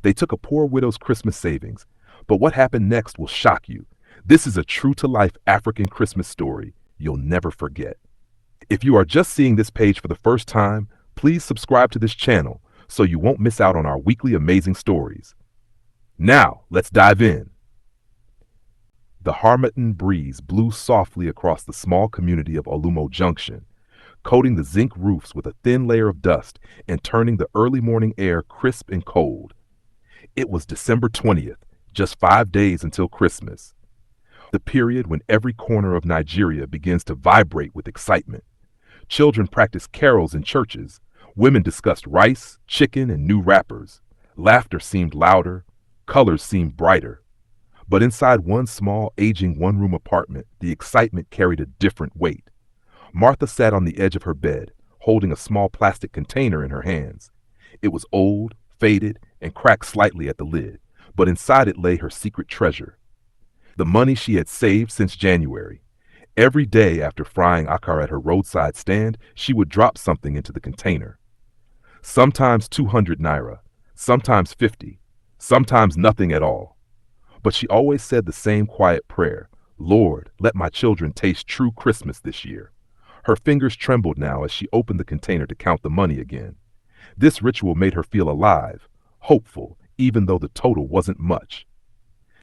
They took a poor widow's Christmas savings, but what happened next will shock you. This is a true-to-life African Christmas story you'll never forget. If you are just seeing this page for the first time, please subscribe to this channel so you won't miss out on our weekly amazing stories. Now, let's dive in. The Harmattan breeze blew softly across the small community of Olumo Junction, coating the zinc roofs with a thin layer of dust and turning the early morning air crisp and cold. It was December 20th, just 5 days until Christmas, the period when every corner of Nigeria begins to vibrate with excitement. Children practiced carols in churches, women discussed rice, chicken, and new wrappers. Laughter seemed louder, colors seemed brighter. But inside one small, aging one-room apartment, the excitement carried a different weight. Martha sat on the edge of her bed, holding a small plastic container in her hands. It was old, faded, and cracked slightly at the lid, but inside it lay her secret treasure. The money she had saved since January. Every day after frying akara at her roadside stand, she would drop something into the container. Sometimes 200 naira, sometimes 50, sometimes nothing at all. But she always said the same quiet prayer, "Lord, let my children taste true Christmas this year." Her fingers trembled now as she opened the container to count the money again. This ritual made her feel alive, hopeful, even though the total wasn't much.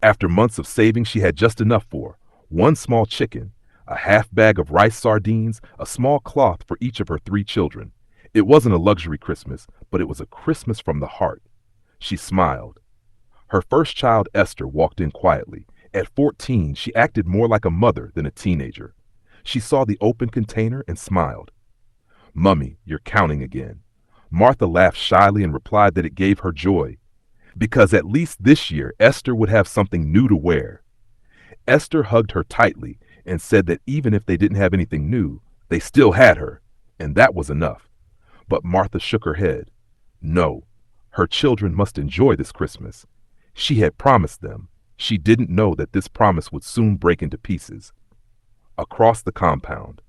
After months of saving, she had just enough for one small chicken, a half bag of rice sardines, a small cloth for each of her 3 children. It wasn't a luxury Christmas, but it was a Christmas from the heart. She smiled. Her first child, Esther, walked in quietly. At 14, she acted more like a mother than a teenager. She saw the open container and smiled. "Mummy, you're counting again." Martha laughed shyly and replied that it gave her joy, because at least this year Esther would have something new to wear. Esther hugged her tightly and said that even if they didn't have anything new, they still had her, and that was enough. But Martha shook her head. No, her children must enjoy this Christmas. She had promised them. She didn't know that this promise would soon break into pieces. Across the compound,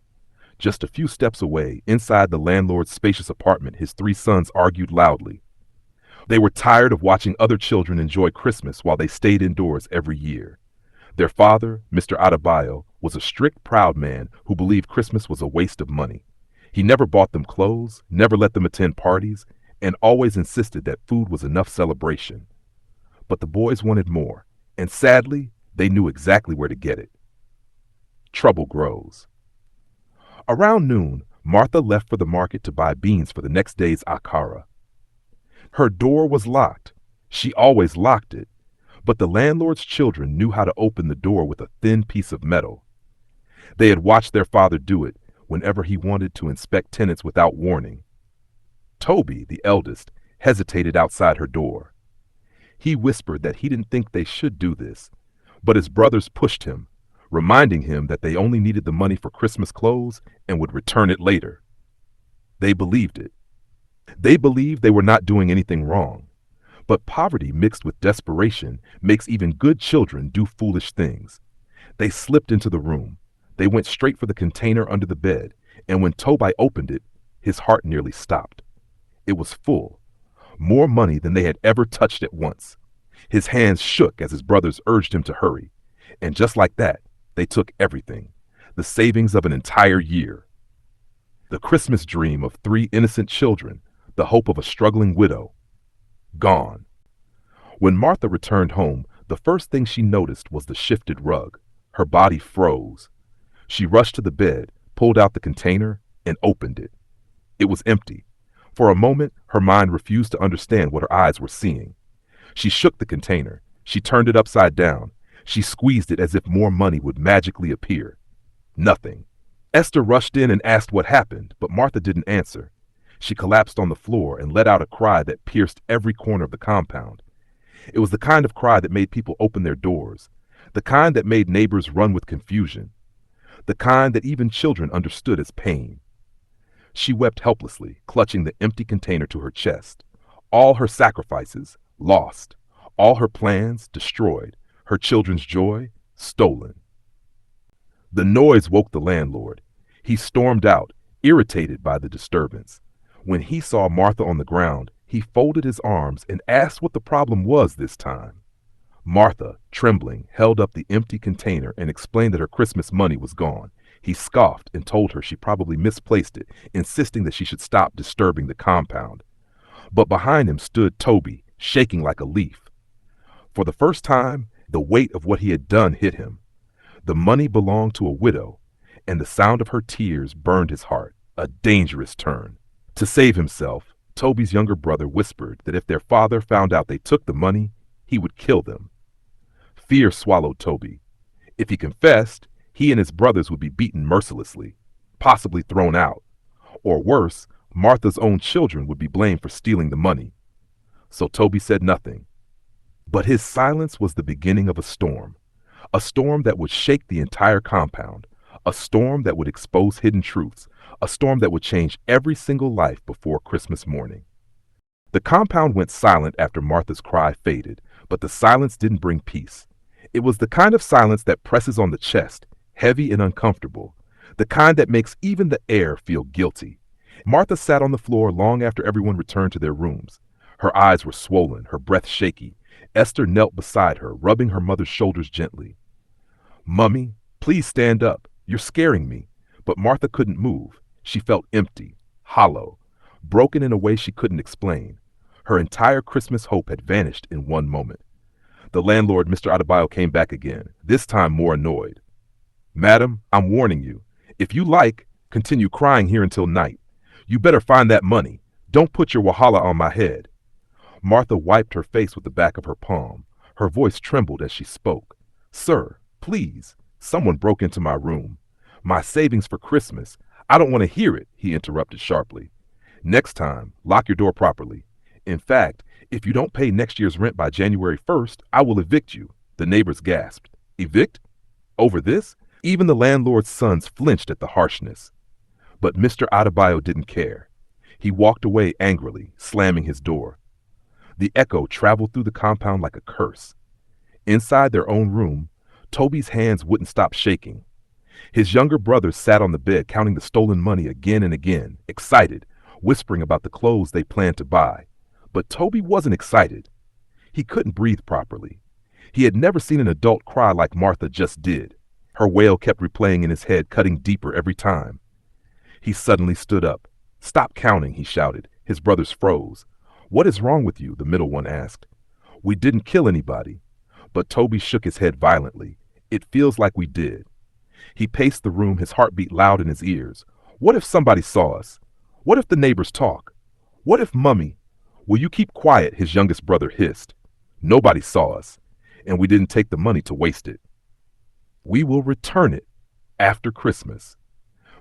just a few steps away, inside the landlord's spacious apartment, his 3 sons argued loudly. They were tired of watching other children enjoy Christmas while they stayed indoors every year. Their father, Mr. Adebayo, was a strict, proud man who believed Christmas was a waste of money. He never bought them clothes, never let them attend parties, and always insisted that food was enough celebration. But the boys wanted more, and sadly, they knew exactly where to get it. Trouble grows. Around noon, Martha left for the market to buy beans for the next day's akara. Her door was locked. She always locked it, but the landlord's children knew how to open the door with a thin piece of metal. They had watched their father do it whenever he wanted to inspect tenants without warning. Toby, the eldest, hesitated outside her door. He whispered that he didn't think they should do this, but his brothers pushed him, reminding him that they only needed the money for Christmas clothes and would return it later. They believed it. They believed they were not doing anything wrong. But poverty mixed with desperation makes even good children do foolish things. They slipped into the room. They went straight for the container under the bed, and when Toby opened it, his heart nearly stopped. It was full. More money than they had ever touched at once. His hands shook as his brothers urged him to hurry. And just like that, they took everything. The savings of an entire year. The Christmas dream of 3 innocent children, the hope of a struggling widow. Gone. When Martha returned home, the first thing she noticed was the shifted rug. Her body froze. She rushed to the bed, pulled out the container, and opened it. It was empty. For a moment, her mind refused to understand what her eyes were seeing. She shook the container. She turned it upside down. She squeezed it as if more money would magically appear. Nothing. Esther rushed in and asked what happened, but Martha didn't answer. She collapsed on the floor and let out a cry that pierced every corner of the compound. It was the kind of cry that made people open their doors, the kind that made neighbors run with confusion, the kind that even children understood as pain. She wept helplessly, clutching the empty container to her chest. All her sacrifices lost, all her plans destroyed, her children's joy stolen. The noise woke the landlord. He stormed out, irritated by the disturbance. When he saw Martha on the ground, He folded his arms and asked what the problem was this time. Martha, trembling, held up the empty container and explained that her Christmas money was gone. He scoffed and told her she probably misplaced it, insisting that she should stop disturbing the compound. But behind him stood Toby, shaking like a leaf. For the first time, the weight of what he had done hit him. The money belonged to a widow, and the sound of her tears burned his heart, a dangerous turn. To save himself, Toby's younger brother whispered that if their father found out they took the money, he would kill them. Fear swallowed Toby. If he confessed, he and his brothers would be beaten mercilessly, possibly thrown out. Or worse, Martha's own children would be blamed for stealing the money. So Toby said nothing. But his silence was the beginning of a storm that would shake the entire compound, a storm that would expose hidden truths, a storm that would change every single life before Christmas morning. The compound went silent after Martha's cry faded, but the silence didn't bring peace. It was the kind of silence that presses on the chest, heavy and uncomfortable, the kind that makes even the air feel guilty. Martha sat on the floor long after everyone returned to their rooms. Her eyes were swollen, her breath shaky. Esther knelt beside her, rubbing her mother's shoulders gently. "Mummy, please stand up. You're scaring me." But Martha couldn't move. She felt empty, hollow, broken in a way she couldn't explain. Her entire Christmas hope had vanished in one moment. The landlord, Mr. Adebayo, came back again, this time more annoyed. "Madam, I'm warning you. If you like, continue crying here until night. You better find that money. Don't put your wahala on my head." Martha wiped her face with the back of her palm. Her voice trembled as she spoke. "Sir, please, someone broke into my room. My savings for Christmas. I don't want to hear it," he interrupted sharply. "Next time, lock your door properly. In fact, if you don't pay next year's rent by January 1st, I will evict you." The neighbors gasped. "Evict? Over this?" Even the landlord's sons flinched at the harshness. But Mr. Adebayo didn't care. He walked away angrily, slamming his door. The echo traveled through the compound like a curse. Inside their own room, Toby's hands wouldn't stop shaking. His younger brothers sat on the bed counting the stolen money again and again, excited, whispering about the clothes they planned to buy. But Toby wasn't excited. He couldn't breathe properly. He had never seen an adult cry like Martha just did. Her wail kept replaying in his head, cutting deeper every time. He suddenly stood up. "Stop counting," he shouted. His brothers froze. "What is wrong with you?" the middle one asked. "We didn't kill anybody." But Toby shook his head violently. "It feels like we did." He paced the room, his heartbeat loud in his ears. "What if somebody saw us? What if the neighbors talk? What if Mummy—" "Will you keep quiet?" his youngest brother hissed. "Nobody saw us, and we didn't take the money to waste it. We will return it after Christmas."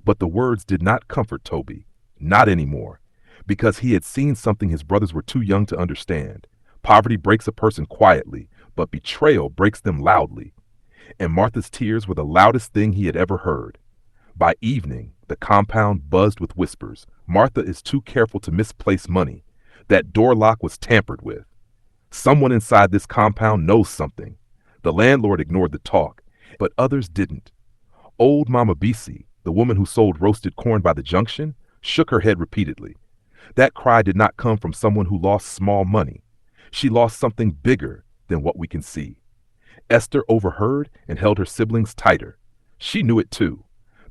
But the words did not comfort Toby, not anymore, because he had seen something his brothers were too young to understand. Poverty breaks a person quietly, but betrayal breaks them loudly. And Martha's tears were the loudest thing he had ever heard. By evening, the compound buzzed with whispers. "Martha is too careful to misplace money. That door lock was tampered with. Someone inside this compound knows something." The landlord ignored the talk, but others didn't. Old Mama Efe, the woman who sold roasted corn by the junction, shook her head repeatedly. That cry did not come from someone who lost small money. She lost something bigger than what we can see. Esther overheard and held her siblings tighter. She knew it too.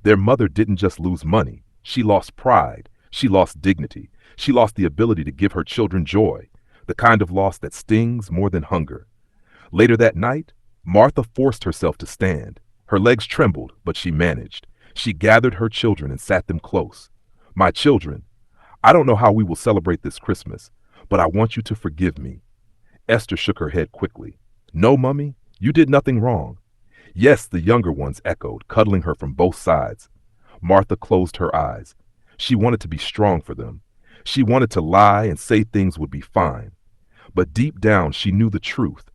Their mother didn't just lose money. She lost pride. She lost dignity. She lost the ability to give her children joy, the kind of loss that stings more than hunger. Later that night, Martha forced herself to stand. Her legs trembled, but she managed. She gathered her children and sat them close. "My children, I don't know how we will celebrate this Christmas, but I want you to forgive me." Esther shook her head quickly. "No, Mummy, you did nothing wrong." "Yes," the younger ones echoed, cuddling her from both sides. Martha closed her eyes. She wanted to be strong for them. She wanted to lie and say things would be fine. But deep down, she knew the truth.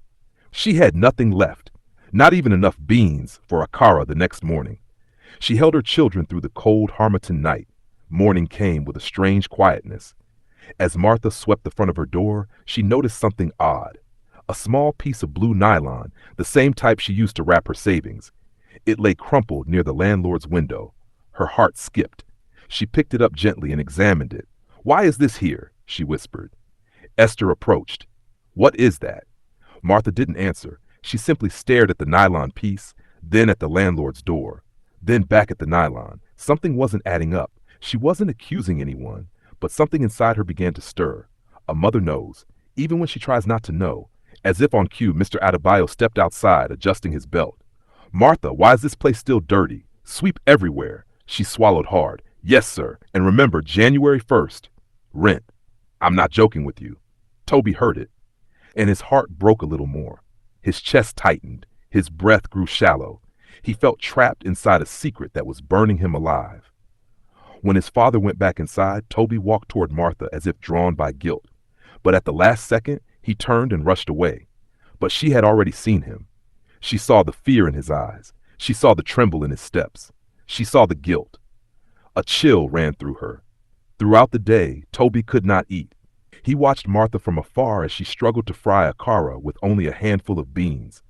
She had nothing left, not even enough beans for a kara the next morning. She held her children through the cold Harmattan night. Morning came with a strange quietness. As Martha swept the front of her door, she noticed something odd. A small piece of blue nylon, the same type she used to wrap her savings. It lay crumpled near the landlord's window. Her heart skipped. She picked it up gently and examined it. "Why is this here?" she whispered. Esther approached. What is that? Martha didn't answer. She simply stared at the nylon piece, then at the landlord's door, then back at the nylon. Something wasn't adding up. She wasn't accusing anyone, but something inside her began to stir. A mother knows, even when she tries not to know. As if on cue, Mr. Adebayo stepped outside, adjusting his belt. Martha, why is this place still dirty? Sweep everywhere. She swallowed hard. Yes, sir. And remember, January 1st. Rent. I'm not joking with you. Toby heard it, and his heart broke a little more. His chest tightened. His breath grew shallow. He felt trapped inside a secret that was burning him alive. When his father went back inside, Toby walked toward Martha as if drawn by guilt. But at the last second, he turned and rushed away. But she had already seen him. She saw the fear in his eyes. She saw the tremble in his steps. She saw the guilt. A chill ran through her. Throughout the day, Toby could not eat. He watched Martha from afar as she struggled to fry a kara with only a handful of beans.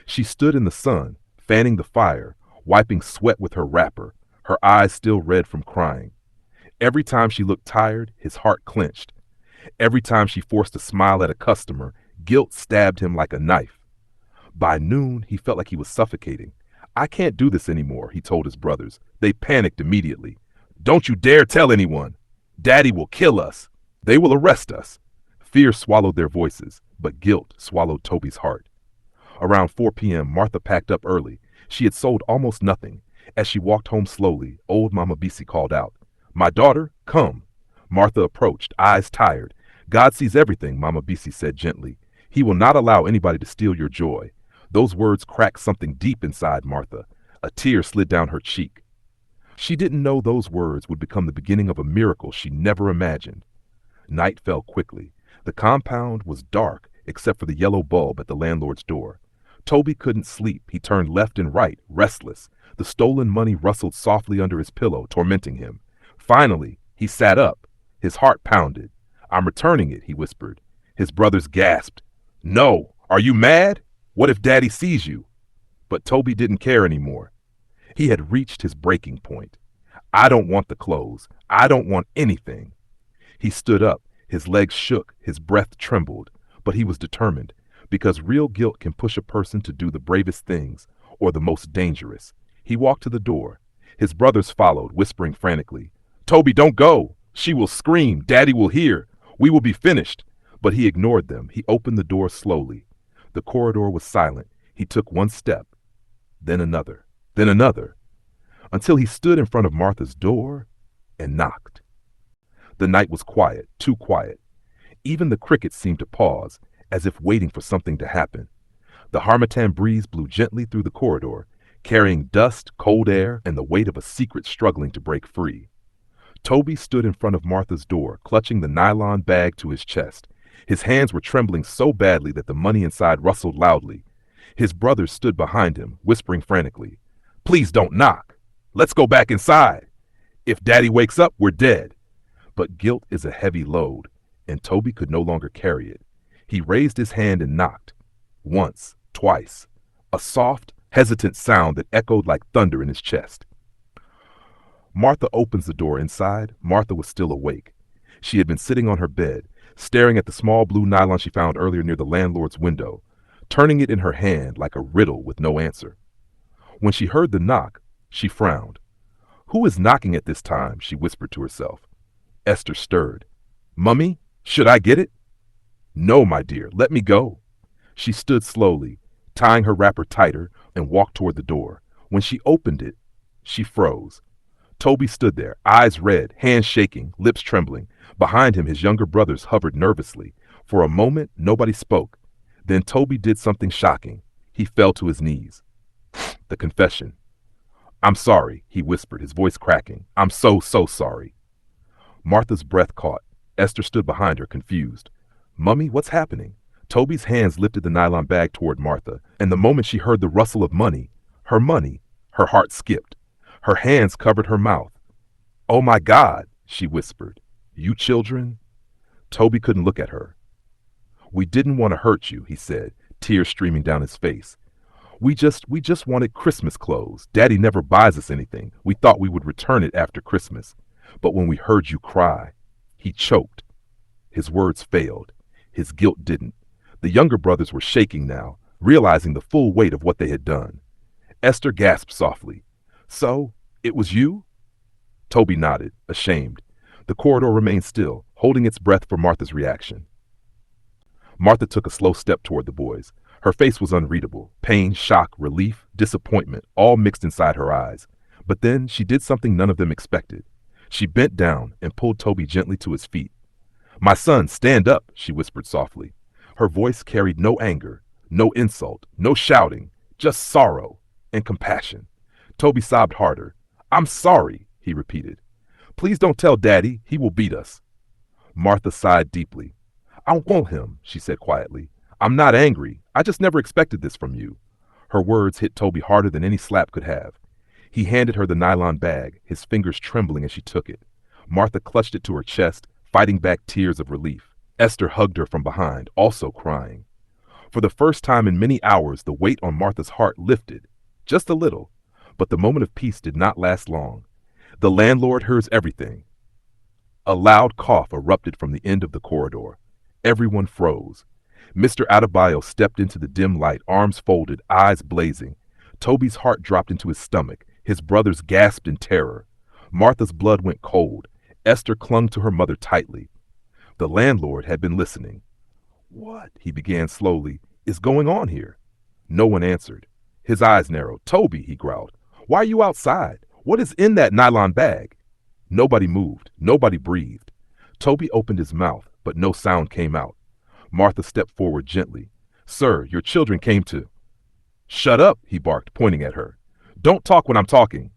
She stood in the sun, fanning the fire, wiping sweat with her wrapper, her eyes still red from crying. Every time she looked tired, his heart clenched. Every time she forced a smile at a customer, guilt stabbed him like a knife. By noon, he felt like he was suffocating. I can't do this anymore, he told his brothers. They panicked immediately. Don't you dare tell anyone. Daddy will kill us. They will arrest us. Fear swallowed their voices, but guilt swallowed Toby's heart. Around 4 p.m., Martha packed up early. She had sold almost nothing. As she walked home slowly, old Mama Efe called out, My daughter, come. Martha approached, eyes tired. God sees everything, Mama Efe said gently. He will not allow anybody to steal your joy. Those words cracked something deep inside Martha. A tear slid down her cheek. She didn't know those words would become the beginning of a miracle she never imagined. Night fell quickly. The compound was dark except for the yellow bulb at the landlord's door. Toby couldn't sleep. He turned left and right, restless. The stolen money rustled softly under his pillow, tormenting him. Finally, he sat up. His heart pounded. I'm returning it, he whispered. His brothers gasped. No! Are you mad? What if Daddy sees you? But Toby didn't care anymore. He had reached his breaking point. I don't want the clothes. I don't want anything. He stood up. His legs shook. His breath trembled. But he was determined, because real guilt can push a person to do the bravest things, or the most dangerous. He walked to the door. His brothers followed, whispering frantically, Toby, don't go. She will scream. Daddy will hear. We will be finished. But he ignored them. He opened the door slowly. The corridor was silent. He took one step, then another, until he stood in front of Martha's door and knocked. The night was quiet, too quiet. Even the crickets seemed to pause, as if waiting for something to happen. The harmattan breeze blew gently through the corridor, carrying dust, cold air, and the weight of a secret struggling to break free. Toby stood in front of Martha's door, clutching the nylon bag to his chest. His hands were trembling so badly that the money inside rustled loudly. His brothers stood behind him, whispering frantically, Please don't knock. Let's go back inside. If Daddy wakes up, we're dead. But guilt is a heavy load, and Toby could no longer carry it. He raised his hand and knocked. Once, twice. A soft, hesitant sound that echoed like thunder in his chest. Martha opens the door inside. Martha was still awake. She had been sitting on her bed, staring at the small blue nylon she found earlier near the landlord's window, turning it in her hand like a riddle with no answer. When she heard the knock, she frowned. Who is knocking at this time? She whispered to herself. Esther stirred. Mummy, should I get it? No, my dear, let me go. She stood slowly, tying her wrapper tighter, and walked toward the door. When she opened it, she froze. Toby stood there, eyes red, hands shaking, lips trembling. Behind him, his younger brothers hovered nervously. For a moment, nobody spoke. Then Toby did something shocking. He fell to his knees. The confession. I'm sorry, he whispered, his voice cracking. I'm so sorry. Martha's breath caught. Esther stood behind her, confused. Mummy, what's happening? Toby's hands lifted the nylon bag toward Martha, and the moment she heard the rustle of money, her heart skipped. Her hands covered her mouth. Oh my God, she whispered. You children? Toby couldn't look at her. We didn't want to hurt you, he said, tears streaming down his face. We just wanted Christmas clothes. Daddy never buys us anything. We thought we would return it after Christmas. But when we heard you cry, he choked. His words failed. His guilt didn't. The younger brothers were shaking now, realizing the full weight of what they had done. Esther gasped softly. So, it was you? Toby nodded, ashamed. The corridor remained still, holding its breath for Martha's reaction. Martha took a slow step toward the boys. Her face was unreadable. Pain, shock, relief, disappointment, all mixed inside her eyes. But then she did something none of them expected. She bent down and pulled Toby gently to his feet. "My son, stand up," she whispered softly. Her voice carried no anger, no insult, no shouting, just sorrow and compassion. Toby sobbed harder. "I'm sorry," he repeated. "Please don't tell Daddy. He will beat us." Martha sighed deeply. "I won't him," she said quietly. "I'm not angry. I just never expected this from you." Her words hit Toby harder than any slap could have. He handed her the nylon bag, his fingers trembling as she took it. Martha clutched it to her chest, fighting back tears of relief. Esther hugged her from behind, also crying. For the first time in many hours, the weight on Martha's heart lifted, just a little, but the moment of peace did not last long. "The landlord hears everything." A loud cough erupted from the end of the corridor. Everyone froze. Mr. Adebayo stepped into the dim light, arms folded, eyes blazing. Toby's heart dropped into his stomach. His brothers gasped in terror. Martha's blood went cold. Esther clung to her mother tightly. The landlord had been listening. "What," he began slowly, "is going on here?" No one answered. His eyes narrowed. "Toby," he growled, "why are you outside? What is in that nylon bag?" Nobody moved. Nobody breathed. Toby opened his mouth, but no sound came out. Martha stepped forward gently. "Sir, your children came to—" "Shut up," he barked, pointing at her. "Don't talk when I'm talking."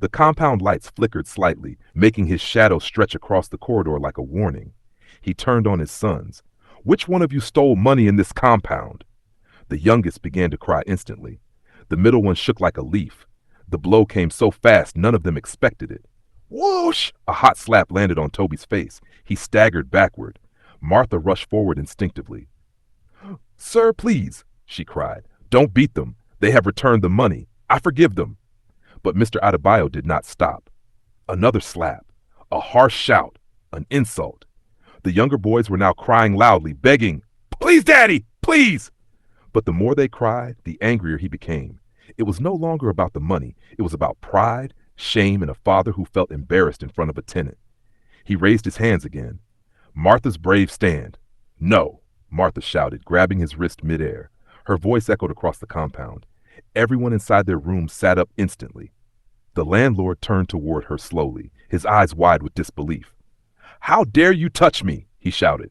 The compound lights flickered slightly, making his shadow stretch across the corridor like a warning. He turned on his sons. "Which one of you stole money in this compound?" The youngest began to cry instantly. The middle one shook like a leaf. The blow came so fast none of them expected it. Whoosh! A hot slap landed on Toby's face. He staggered backward. Martha rushed forward instinctively. "Sir, please," she cried. "Don't beat them. They have returned the money. I forgive them." But Mr. Adebayo did not stop. Another slap, a harsh shout, an insult. The younger boys were now crying loudly, begging, "Please, Daddy, please!" But the more they cried, the angrier he became. It was no longer about the money. It was about pride, shame, and a father who felt embarrassed in front of a tenant. He raised his hands again. "Martha's brave stand." "No," Martha shouted, grabbing his wrist midair. Her voice echoed across the compound. Everyone inside their room sat up instantly. The landlord turned toward her slowly, his eyes wide with disbelief. "How dare you touch me?" he shouted.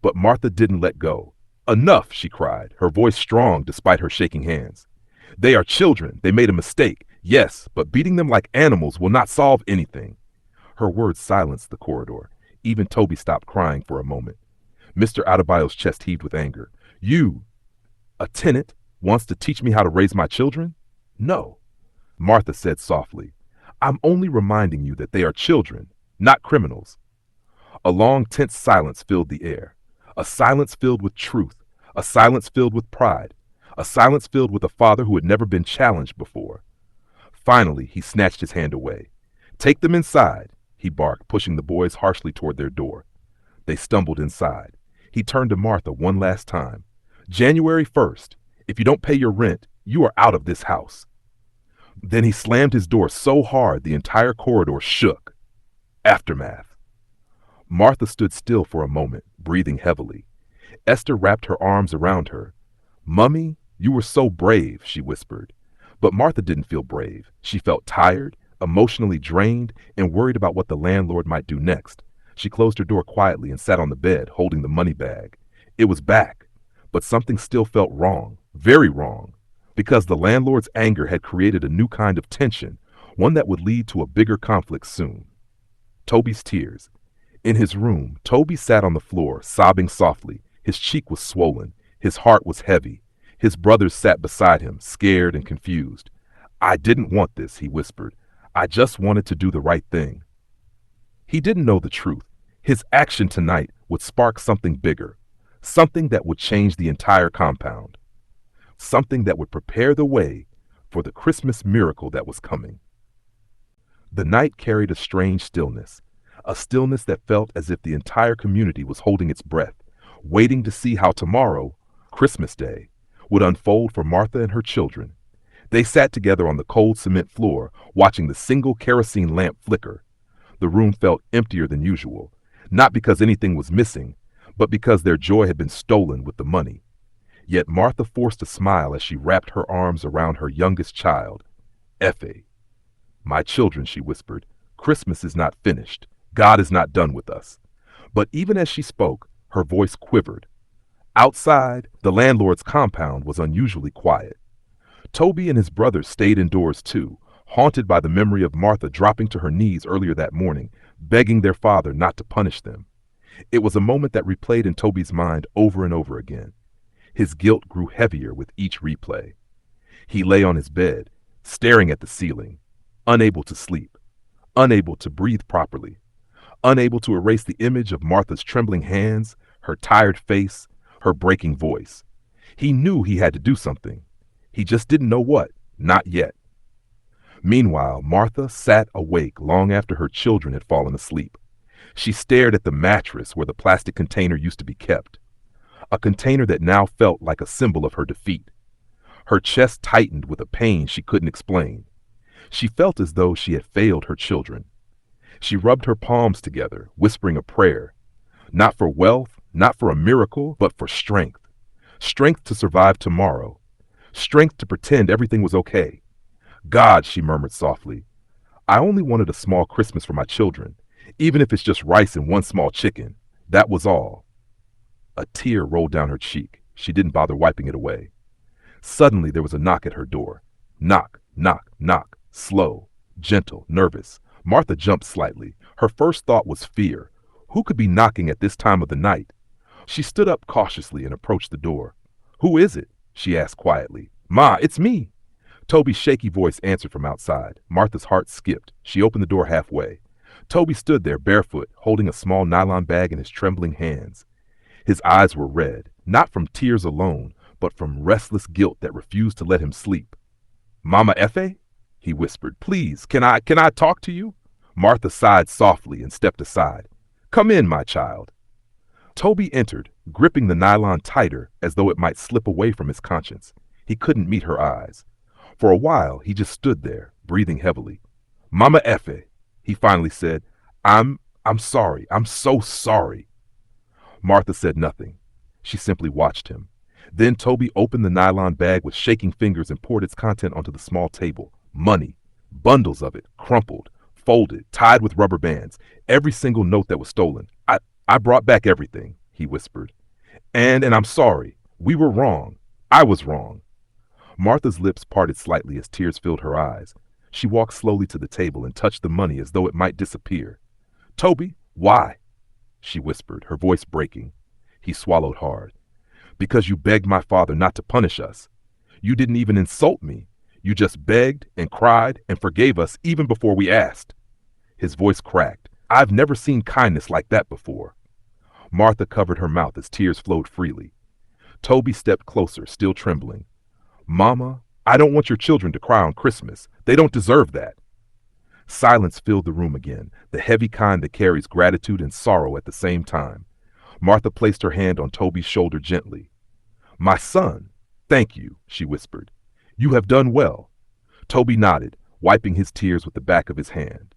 But Martha didn't let go. "Enough," she cried, her voice strong despite her shaking hands. "They are children. They made a mistake. Yes, but beating them like animals will not solve anything." Her words silenced the corridor. Even Toby stopped crying for a moment. Mr. Adebayo's chest heaved with anger. "You, a tenant, wants to teach me how to raise my children?" "No," Martha said softly. "I'm only reminding you that they are children, not criminals." A long, tense silence filled the air. A silence filled with truth. A silence filled with pride. A silence filled with a father who had never been challenged before. Finally, he snatched his hand away. "Take them inside," he barked, pushing the boys harshly toward their door. They stumbled inside. He turned to Martha one last time. "January 1st. If you don't pay your rent, you are out of this house." Then he slammed his door so hard the entire corridor shook. Aftermath. Martha stood still for a moment, breathing heavily. Esther wrapped her arms around her. "Mummy, you were so brave," she whispered. But Martha didn't feel brave. She felt tired, emotionally drained, and worried about what the landlord might do next. She closed her door quietly and sat on the bed, holding the money bag. It was back, but something still felt wrong, very wrong, because the landlord's anger had created a new kind of tension, one that would lead to a bigger conflict soon. Toby's tears. In his room, Toby sat on the floor, sobbing softly. His cheek was swollen. His heart was heavy. His brothers sat beside him, scared and confused. "I didn't want this," he whispered. "I just wanted to do the right thing." He didn't know the truth. His action tonight would spark something bigger, something that would change the entire compound, something that would prepare the way for the Christmas miracle that was coming. The night carried a strange stillness, a stillness that felt as if the entire community was holding its breath, waiting to see how tomorrow, Christmas Day, would unfold for Martha and her children. They sat together on the cold cement floor, watching the single kerosene lamp flicker. The room felt emptier than usual, not because anything was missing, but because their joy had been stolen with the money. Yet Martha forced a smile as she wrapped her arms around her youngest child, Efe. "My children," she whispered, "Christmas is not finished. God is not done with us." But even as she spoke, her voice quivered. Outside, the landlord's compound was unusually quiet. Toby and his brothers stayed indoors too, haunted by the memory of Martha dropping to her knees earlier that morning, begging their father not to punish them. It was a moment that replayed in Toby's mind over and over again. His guilt grew heavier with each replay. He lay on his bed, staring at the ceiling, unable to sleep, unable to breathe properly, unable to erase the image of Martha's trembling hands, her tired face, her breaking voice. He knew he had to do something. He just didn't know what, not yet. Meanwhile, Martha sat awake long after her children had fallen asleep. She stared at the mattress where the plastic container used to be kept, a container that now felt like a symbol of her defeat. Her chest tightened with a pain she couldn't explain. She felt as though she had failed her children. She rubbed her palms together, whispering a prayer, not for wealth, not for a miracle, but for strength. Strength to survive tomorrow. Strength to pretend everything was okay. "God," she murmured softly, "I only wanted a small Christmas for my children, even if it's just rice and one small chicken. That was all." A tear rolled down her cheek. She didn't bother wiping it away. Suddenly there was a knock at her door. Knock, knock, knock. Slow, gentle, nervous. Martha jumped slightly. Her first thought was fear. Who could be knocking at this time of the night? She stood up cautiously and approached the door. "Who is it?" she asked quietly. "Ma, it's me." Toby's shaky voice answered from outside. Martha's heart skipped. She opened the door halfway. Toby stood there barefoot, holding a small nylon bag in his trembling hands. His eyes were red, not from tears alone, but from restless guilt that refused to let him sleep. "Mama Efe?" he whispered. "Please, can I talk to you?" Martha sighed softly and stepped aside. "Come in, my child." Toby entered, gripping the nylon tighter as though it might slip away from his conscience. He couldn't meet her eyes. For a while, he just stood there, breathing heavily. "Mama Efe," he finally said, I'm sorry. I'm so sorry." Martha said nothing. She simply watched him. Then Toby opened the nylon bag with shaking fingers and poured its content onto the small table. Money. Bundles of it, crumpled, folded, tied with rubber bands. Every single note that was stolen. I brought back everything," he whispered. And I'm sorry. We were wrong. I was wrong." Martha's lips parted slightly as tears filled her eyes. She walked slowly to the table and touched the money as though it might disappear. "Toby, why?" she whispered, her voice breaking. He swallowed hard. "Because you begged my father not to punish us. You didn't even insult me. You just begged and cried and forgave us even before we asked." His voice cracked. "I've never seen kindness like that before." Martha covered her mouth as tears flowed freely. Toby stepped closer, still trembling. "Mama, I don't want your children to cry on Christmas. They don't deserve that." Silence filled the room again, the heavy kind that carries gratitude and sorrow at the same time. Martha placed her hand on Toby's shoulder gently. "My son, thank you," she whispered. "You have done well." Toby nodded, wiping his tears with the back of his hand.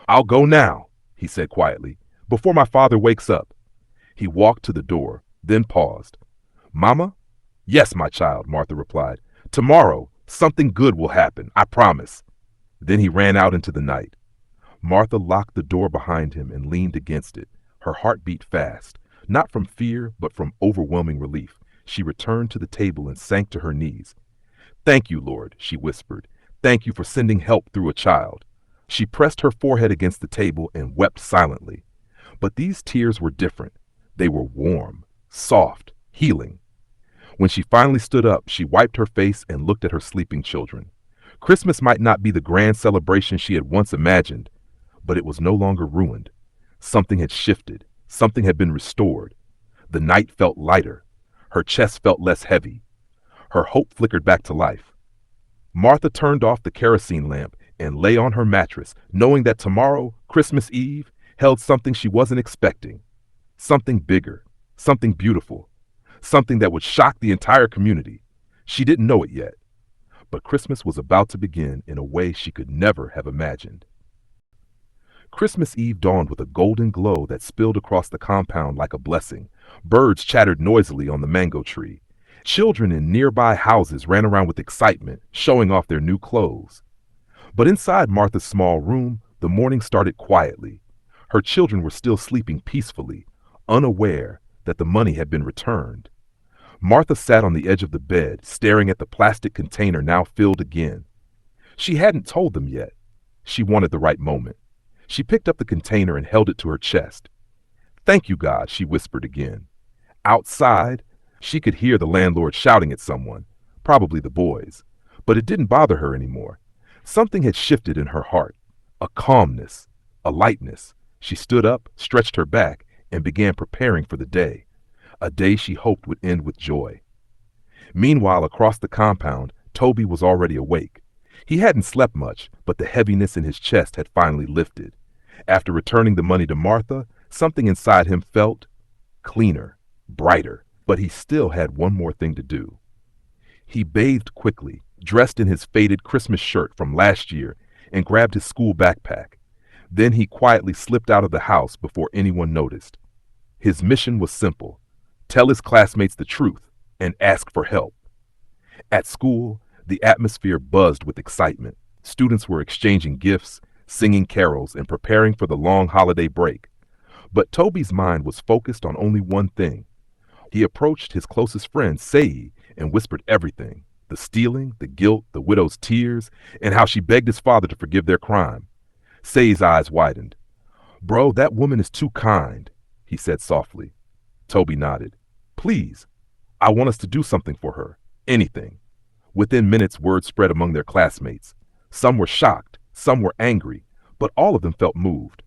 "I'll go now," he said quietly, "before my father wakes up." He walked to the door, then paused. "Mama?" "Yes, my child," Martha replied. "Tomorrow, something good will happen, I promise." Then he ran out into the night. Martha locked the door behind him and leaned against it. Her heart beat fast, not from fear, but from overwhelming relief. She returned to the table and sank to her knees. "Thank you, Lord," she whispered. "Thank you for sending help through a child." She pressed her forehead against the table and wept silently. But these tears were different. They were warm, soft, healing. When she finally stood up, she wiped her face and looked at her sleeping children. Christmas might not be the grand celebration she had once imagined, but it was no longer ruined. Something had shifted. Something had been restored. The night felt lighter. Her chest felt less heavy. Her hope flickered back to life. Martha turned off the kerosene lamp and lay on her mattress, knowing that tomorrow, Christmas Eve, held something she wasn't expecting. Something bigger, something beautiful, something that would shock the entire community. She didn't know it yet, but Christmas was about to begin in a way she could never have imagined. Christmas Eve dawned with a golden glow that spilled across the compound like a blessing. Birds chattered noisily on the mango tree. Children in nearby houses ran around with excitement, showing off their new clothes. But inside Martha's small room, the morning started quietly. Her children were still sleeping peacefully, unaware that the money had been returned. Martha sat on the edge of the bed, staring at the plastic container now filled again. She hadn't told them yet. She wanted the right moment. She picked up the container and held it to her chest. "Thank you, God," she whispered again. Outside, she could hear the landlord shouting at someone, probably the boys, but it didn't bother her anymore. Something had shifted in her heart, a calmness, a lightness. She stood up, stretched her back, and began preparing for the day, a day she hoped would end with joy. Meanwhile, across the compound, Toby was already awake. He hadn't slept much, but the heaviness in his chest had finally lifted. After returning the money to Martha, something inside him felt cleaner, brighter, but he still had one more thing to do. He bathed quickly, dressed in his faded Christmas shirt from last year, and grabbed his school backpack. Then he quietly slipped out of the house before anyone noticed. His mission was simple: tell his classmates the truth and ask for help. At school, the atmosphere buzzed with excitement. Students were exchanging gifts, singing carols, and preparing for the long holiday break. But Toby's mind was focused on only one thing. He approached his closest friend, Sei, and whispered everything: the stealing, the guilt, the widow's tears, and how she begged his father to forgive their crime. Sei's eyes widened. "Bro, that woman is too kind," he said softly. Toby nodded. "Please, I want us to do something for her. Anything." Within minutes, word spread among their classmates. Some were shocked, some were angry, but all of them felt moved.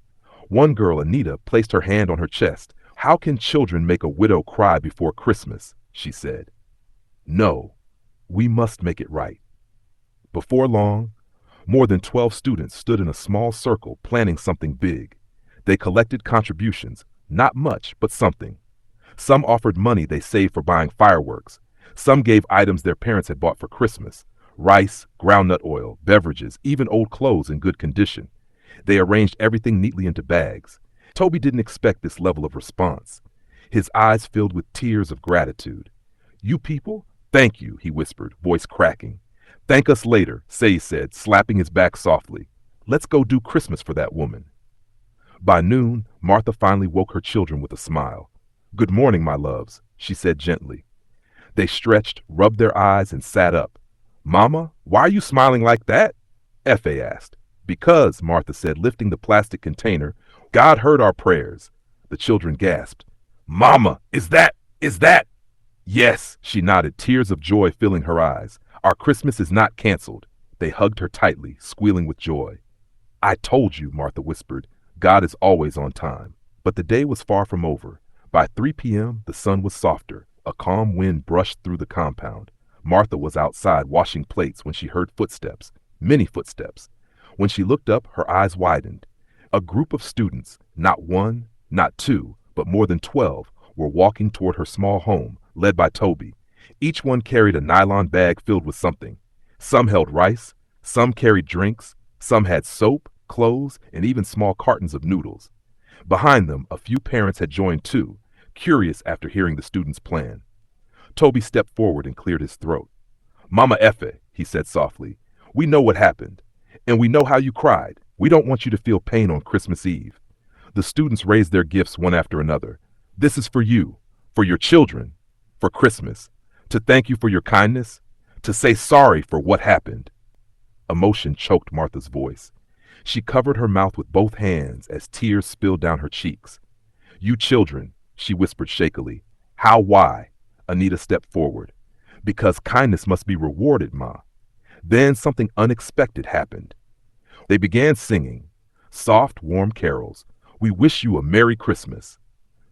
One girl, Anita, placed her hand on her chest. "How can children make a widow cry before Christmas?" she said. "No, we must make it right." Before long, more than 12 students stood in a small circle planning something big. They collected contributions, not much, but something. Some offered money they saved for buying fireworks. Some gave items their parents had bought for Christmas: rice, groundnut oil, beverages, even old clothes in good condition. They arranged everything neatly into bags. Toby didn't expect this level of response. His eyes filled with tears of gratitude. "You people, thank you," he whispered, voice cracking. "Thank us later," Sei said, slapping his back softly. "Let's go do Christmas for that woman." By noon, Martha finally woke her children with a smile. "Good morning, my loves," she said gently. They stretched, rubbed their eyes, and sat up. "Mama, why are you smiling like that?" Efe asked. "Because," Martha said, lifting the plastic container, "God heard our prayers." The children gasped. "Mama, is that? Yes," she nodded, tears of joy filling her eyes. "Our Christmas is not canceled." They hugged her tightly, squealing with joy. "I told you," Martha whispered. "God is always on time." But the day was far from over. By 3 p.m., the sun was softer. A calm wind brushed through the compound. Martha was outside washing plates when she heard footsteps, many footsteps. When she looked up, her eyes widened. A group of students, not one, not two, but more than 12, were walking toward her small home, led by Toby. Each one carried a nylon bag filled with something. Some held rice, some carried drinks, some had soap, clothes, and even small cartons of noodles. Behind them, a few parents had joined too, curious after hearing the students' plan. Toby stepped forward and cleared his throat. "Mama Efe," he said softly, "we know what happened, and we know how you cried. We don't want you to feel pain on Christmas Eve." The students raised their gifts one after another. "This is for you, for your children, for Christmas, to thank you for your kindness, to say sorry for what happened." Emotion choked Martha's voice. She covered her mouth with both hands as tears spilled down her cheeks. "You children," she whispered shakily. "How, why?" Anita stepped forward. "Because kindness must be rewarded, Ma." Then something unexpected happened. They began singing soft, warm carols. "We wish you a Merry Christmas."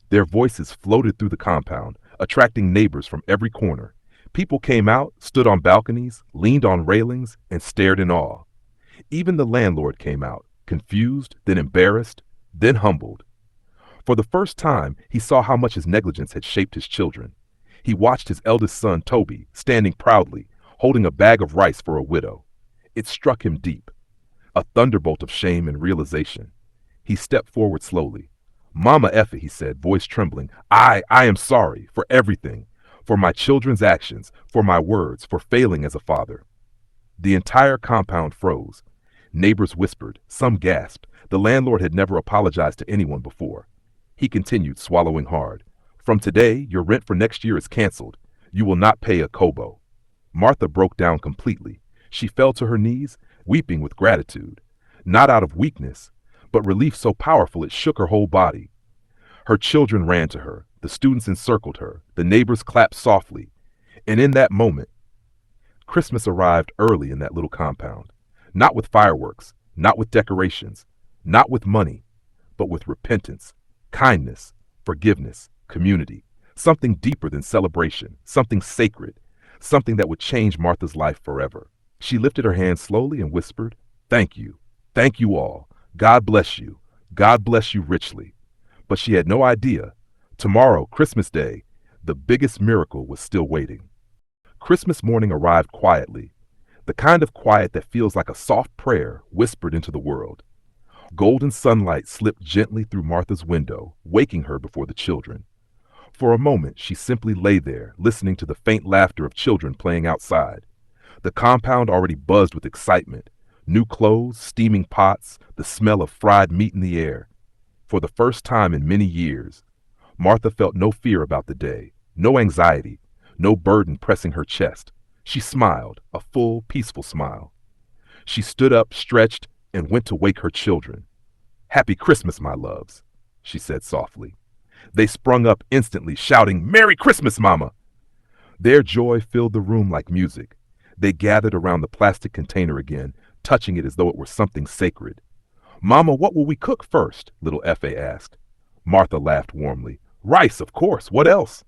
Their voices floated through the compound, attracting neighbors from every corner. People came out, stood on balconies, leaned on railings, and stared in awe. Even the landlord came out, confused, then embarrassed, then humbled. For the first time, he saw how much his negligence had shaped his children. He watched his eldest son, Toby, standing proudly, holding a bag of rice for a widow. It struck him deep, a thunderbolt of shame and realization. He stepped forward slowly. Mama Efe, he said, voice trembling, I am sorry for everything, for my children's actions, for my words, for failing as a father. The entire compound froze. Neighbors whispered, some gasped. The landlord had never apologized to anyone before. He continued, swallowing hard. From today, your rent for next year is canceled. You will not pay a kobo. Martha broke down completely. She fell to her knees, weeping with gratitude, not out of weakness, but relief so powerful it shook her whole body. Her children ran to her, the students encircled her, the neighbors clapped softly, and in that moment, Christmas arrived early in that little compound, not with fireworks, not with decorations, not with money, but with repentance, kindness, forgiveness, community, something deeper than celebration, something sacred, something that would change Martha's life forever. She lifted her hands slowly and whispered, thank you all. God bless you. God bless you richly. But she had no idea. Tomorrow, Christmas Day, the biggest miracle was still waiting. Christmas morning arrived quietly, the kind of quiet that feels like a soft prayer whispered into the world. Golden sunlight slipped gently through Martha's window, waking her before the children. For a moment, she simply lay there, listening to the faint laughter of children playing outside. The compound already buzzed with excitement. New clothes, steaming pots, the smell of fried meat in the air. For the first time in many years, Martha felt no fear about the day, no anxiety, no burden pressing her chest. She smiled, a full, peaceful smile. She stood up, stretched, and went to wake her children. Happy Christmas, my loves, she said softly. They sprung up instantly, shouting, Merry Christmas, Mama! Their joy filled the room like music. They gathered around the plastic container again, touching it as though it were something sacred. Mama, what will we cook first? Little Efe asked. Martha laughed warmly. Rice, of course. What else?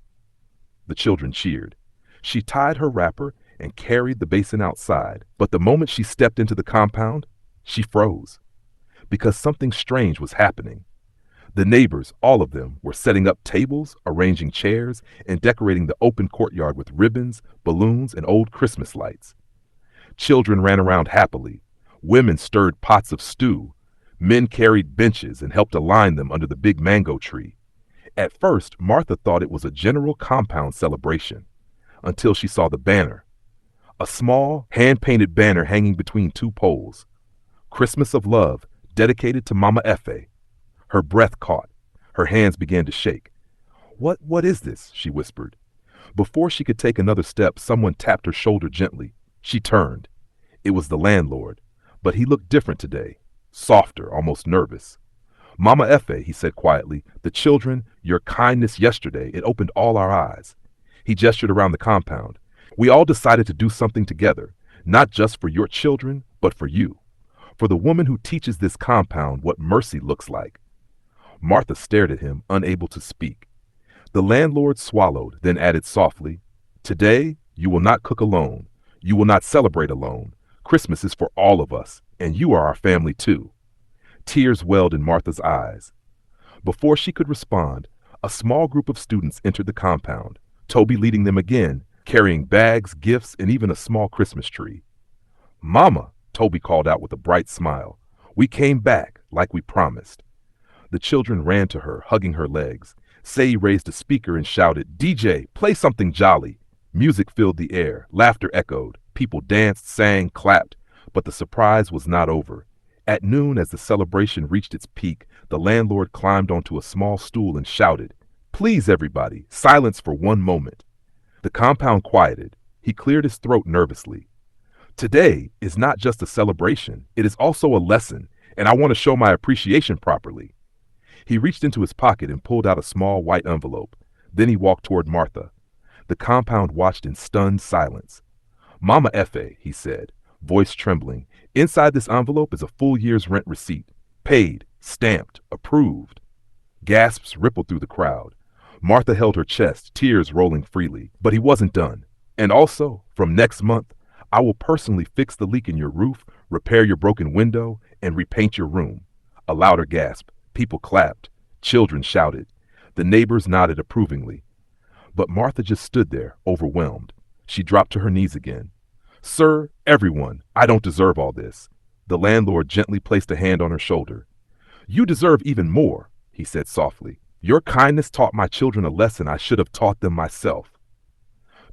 The children cheered. She tied her wrapper and carried the basin outside, but the moment she stepped into the compound, she froze, because something strange was happening. The neighbors, all of them, were setting up tables, arranging chairs, and decorating the open courtyard with ribbons, balloons, and old Christmas lights. Children ran around happily. Women stirred pots of stew. Men carried benches and helped align them under the big mango tree. At first, Martha thought it was a general compound celebration, until she saw the banner. A small, hand-painted banner hanging between two poles. Christmas of Love, dedicated to Mama Efe. Her breath caught. Her hands began to shake. What is this? She whispered. Before she could take another step, someone tapped her shoulder gently. She turned. It was the landlord, but he looked different today, softer, almost nervous. Mama Efe, he said quietly, the children, your kindness yesterday, it opened all our eyes. He gestured around the compound. We all decided to do something together, not just for your children, but for you, for the woman who teaches this compound what mercy looks like. Martha stared at him, unable to speak. The landlord swallowed, then added softly, Today, you will not cook alone. You will not celebrate alone. Christmas is for all of us, and you are our family too. Tears welled in Martha's eyes. Before she could respond, a small group of students entered the compound, Toby leading them again, carrying bags, gifts, and even a small Christmas tree. Mama, Toby called out with a bright smile. We came back, like we promised. The children ran to her, hugging her legs. Sei raised a speaker and shouted, DJ, play something jolly. Music filled the air. Laughter echoed. People danced, sang, clapped. But the surprise was not over. At noon, as the celebration reached its peak, the landlord climbed onto a small stool and shouted, Please, everybody, silence for one moment. The compound quieted. He cleared his throat nervously. Today is not just a celebration. It is also a lesson, and I want to show my appreciation properly. He reached into his pocket and pulled out a small white envelope. Then he walked toward Martha. The compound watched in stunned silence. Mama Efe, he said, voice trembling, inside this envelope is a full year's rent receipt. Paid, stamped, approved. Gasps rippled through the crowd. Martha held her chest, tears rolling freely. But he wasn't done. And also, from next month, I will personally fix the leak in your roof, repair your broken window, and repaint your room. A louder gasp. People clapped. Children shouted. The neighbors nodded approvingly. But Martha just stood there, overwhelmed. She dropped to her knees again. Sir, everyone, I don't deserve all this. The landlord gently placed a hand on her shoulder. You deserve even more, he said softly. Your kindness taught my children a lesson I should have taught them myself.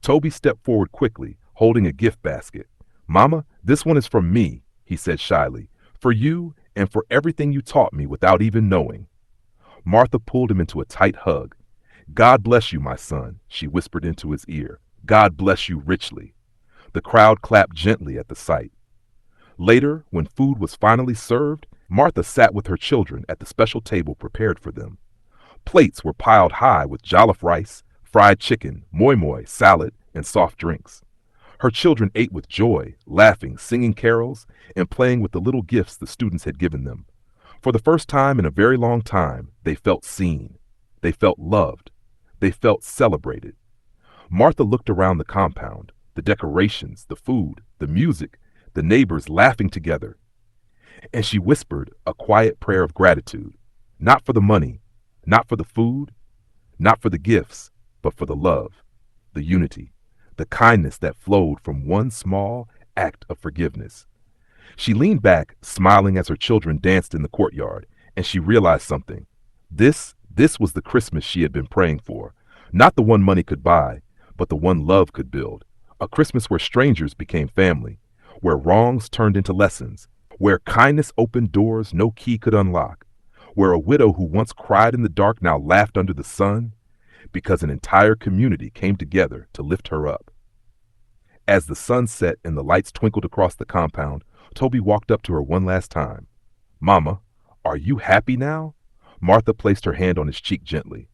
Toby stepped forward quickly, holding a gift basket. Mama, this one is from me, he said shyly, for you and for everything you taught me without even knowing. Martha pulled him into a tight hug. God bless you, my son, she whispered into his ear. God bless you richly. The crowd clapped gently at the sight. Later, when food was finally served, Martha sat with her children at the special table prepared for them. Plates were piled high with jollof rice, fried chicken, moi, salad, and soft drinks. Her children ate with joy, laughing, singing carols, and playing with the little gifts the students had given them. For the first time in a very long time, they felt seen. They felt loved. They felt celebrated. Martha looked around the compound, the decorations, the food, the music, the neighbors laughing together. And she whispered a quiet prayer of gratitude, not for the money, not for the food, not for the gifts, but for the love, the unity, the kindness that flowed from one small act of forgiveness. She leaned back, smiling as her children danced in the courtyard, and she realized something. This was the Christmas she had been praying for, not the one money could buy, but the one love could build. A Christmas where strangers became family, where wrongs turned into lessons, where kindness opened doors no key could unlock, where a widow who once cried in the dark now laughed under the sun, because an entire community came together to lift her up. As the sun set and the lights twinkled across the compound, Toby walked up to her one last time. Mama, are you happy now? Martha placed her hand on his cheek gently.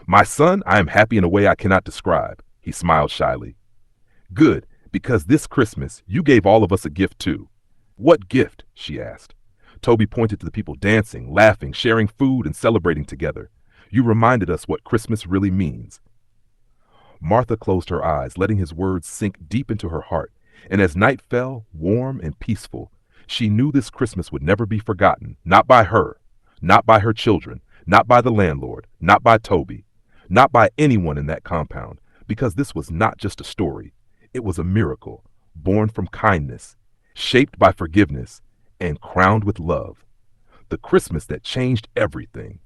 My son, I am happy in a way I cannot describe, he smiled shyly. Good, because this Christmas you gave all of us a gift too. What gift? She asked. Toby pointed to the people dancing, laughing, sharing food, and celebrating together. You reminded us what Christmas really means. Martha closed her eyes, letting his words sink deep into her heart, and as night fell, warm and peaceful, she knew this Christmas would never be forgotten, not by her, not by her children, not by the landlord, not by Toby, not by anyone in that compound, because this was not just a story. It was a miracle, born from kindness, shaped by forgiveness, and crowned with love. The Christmas that changed everything.